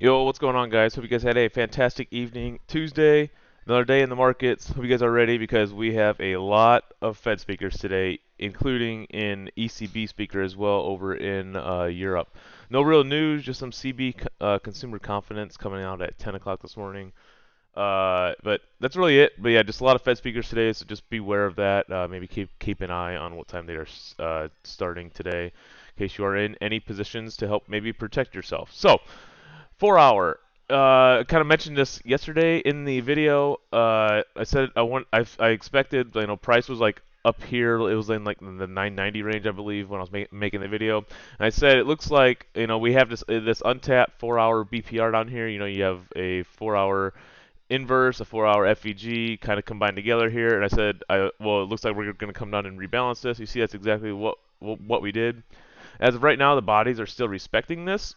Yo, what's going on, guys? Hope you guys had a fantastic evening. Tuesday, another day in the markets. Hope you guys are ready because we have a lot of Fed speakers today, including an ECB speaker as well over in Europe. No real news, just some CB consumer confidence coming out at 10 o'clock this morning. But that's really it. But yeah, just a lot of Fed speakers today, so just beware of that. Maybe keep an eye on what time they are starting today, in case you are in any positions to help maybe protect yourself. So. 4 hour. Kind of mentioned this yesterday in the video. I said I expected, price was like up here. It was in like the 990 range, I believe, when I was making the video. And I said it looks like, we have this untapped 4 hour BPR down here. You have a 4 hour inverse, a 4 hour FVG kind of combined together here. And I said, well, it looks like we're going to come down and rebalance this. You see, that's exactly what we did. As of right now, the bodies are still respecting this.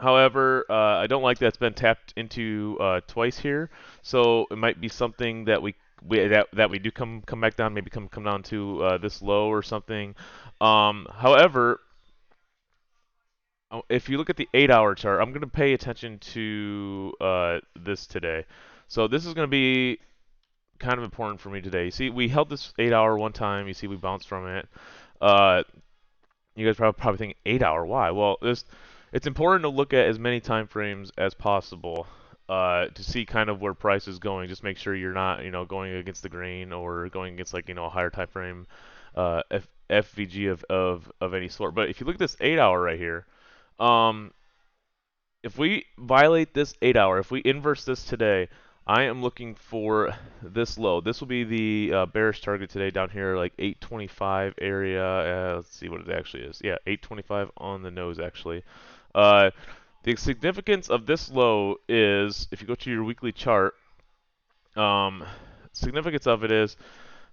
However, I don't like that it's been tapped into twice here, so it might be something that we do come back down, maybe come down to this low or something. However, if you look at the 8 hour chart, I'm going to pay attention to this today. So this is going to be kind of important for me today. You see, we held this 8 hour one time. You see, we bounced from it. Uh, you guys probably think 8 hour. Why? Well, it's important to look at as many time frames as possible to see kind of where price is going. Just make sure you're not, going against the grain or going against like, a higher time frame FVG of any sort. But if you look at this 8 hour right here, um, if we violate this 8 hour, if we inverse this today, I am looking for this low. This will be the bearish target today down here, like 825 area. Let's see what it actually is. Yeah, 825 on the nose actually. Uh, the significance of this low is, if you go to your weekly chart, um, significance of it is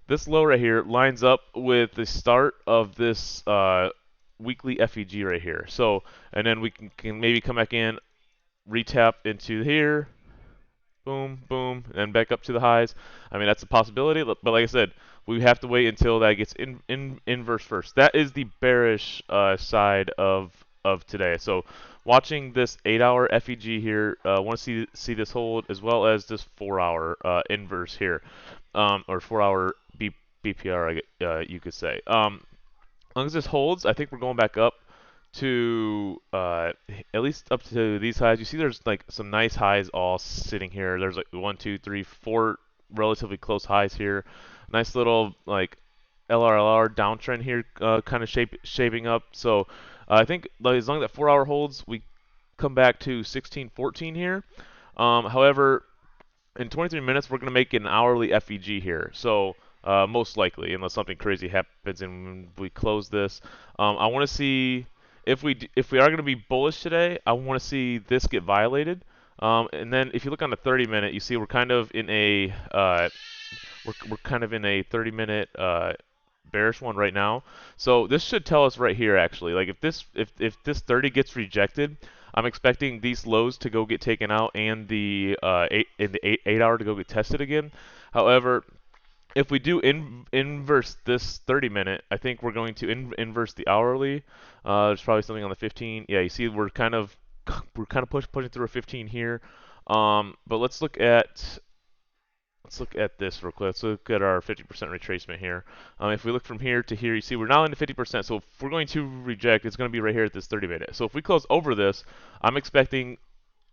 this low right here lines up with the start of this weekly FEG right here. So, and then we can maybe come back in, retap into here, boom, boom, and back up to the highs. I mean, that's a possibility, but like I said, we have to wait until that gets inverse first. That is the bearish side of today. So, watching this 8 hour FEG here, want to see this hold as well as this 4 hour inverse here, or 4 hour BPR, you could say. As long as this holds, I think we're going back up to at least up to these highs. You see there's like some nice highs all sitting here. There's like 1, 2, 3, 4 relatively close highs here. Nice little like LRLR downtrend here kind of shaping up. So I think like, as long as that 4 hour holds, we come back to 1614 here. However, in 23 minutes, we're going to make an hourly FEG here. So most likely, unless something crazy happens and we close this, I want to see if we are going to be bullish today. I want to see this get violated. And then if you look on the 30-minute, you see we're kind of in a we're kind of in a 30-minute bearish one right now. So this should tell us right here actually, like if this 30 gets rejected, I'm expecting these lows to go get taken out and the 8 hour to go get tested again. However, if we do inverse this 30-minute, I think we're going to inverse the hourly. There's probably something on the 15. Yeah, you see we're kind of pushing through a 15 here. But let's look at this real quick. Let's look at our 50% retracement here. If we look from here to here, you see we're now into 50%. So if we're going to reject, it's going to be right here at this 30-minute. So if we close over this, I'm expecting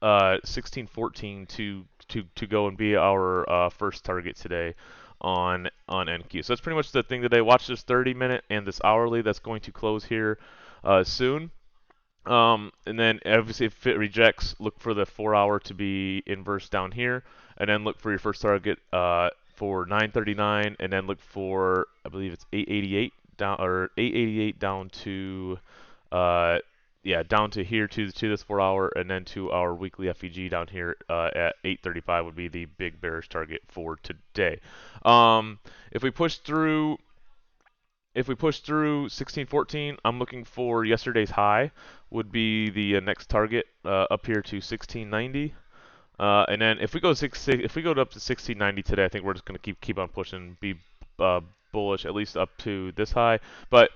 1614 to go and be our first target today on NQ. So that's pretty much the thing today. Watch this 30-minute and this hourly that's going to close here soon. And then obviously if it rejects, look for the 4 hour to be inverse down here, and then look for your first target for 939, and then look for, I believe it's 888 down, or 888 down to yeah, down to here to this 4 hour, and then to our weekly FEG down here at 835 would be the big bearish target for today. If we push through 1614, I'm looking for yesterday's high would be the next target up here to 1690. And then if we go up to 1690 today, I think we're just going to keep on pushing, be bullish at least up to this high. But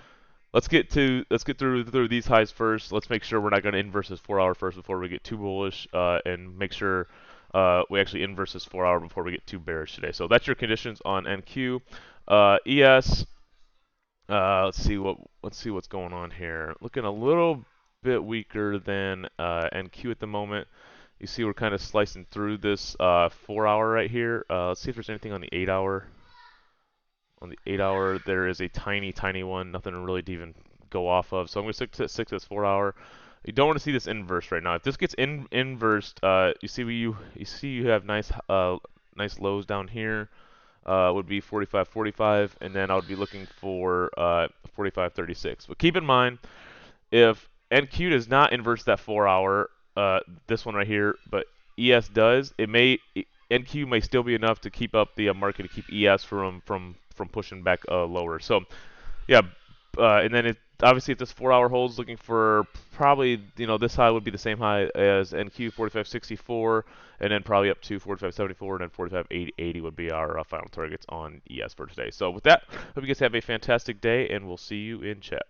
let's get through these highs first. Let's make sure we're not going to inverse this 4 hour first before we get too bullish, and make sure we actually inverse this 4 hour before we get too bearish today. So that's your conditions on NQ. ES. Let's see what's going on here. Looking a little bit weaker than NQ at the moment. You see we're kind of slicing through this 4 hour right here. Let's see if there's anything on the 8 hour. On the 8 hour, there is a tiny, tiny one, nothing really to even go off of. So I'm going to stick to this 4 hour. You don't want to see this inverse right now. If this gets inversed, you have nice lows down here. Would be 45.45, and then I would be looking for 45.36. But keep in mind, if NQ does not inverse that 4 hour, this one right here, but ES does, NQ may still be enough to keep up the market to keep ES from pushing back lower. So yeah, and then obviously if this 4 hour holds, looking for probably this high would be the same high as NQ 45.64, and then probably up to 45.74, and then 45.80 would be our final targets on ES for today. So with that, hope you guys have a fantastic day, and we'll see you in chat.